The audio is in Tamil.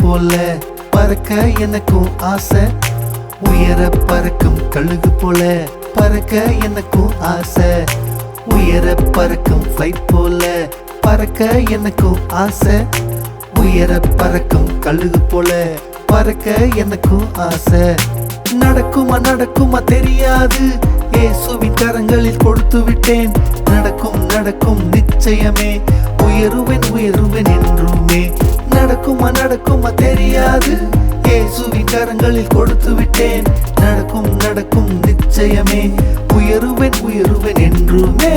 போல பறக்க எனக்கும் ஆசை. உயர பறக்கும் கழுகு போல பறக்க எனக்கும் ஆசை. உயர பறக்கும் ஃப்ளைட் போல பறக்க எனக்கும் ஆசை. உயர பறக்கும் கழுகு போல பறக்க எனக்கும் ஆசை. நடக்குமா நடக்குமா தெரியாது, இயேசுவின் கரங்களில் கொடுத்து விட்டேன். நடக்கும் நடக்கும் நிச்சயமே, உயருவேன் உயருவேன் என்றுமே. நடக்குமா நடக்குமா தெரியாது, இயேசுவின் கரங்களில் கொடுத்து விட்டேன். நடக்கும் நடக்கும் நிச்சயமே, உயருவேன் உயருவேன் என்றுமே.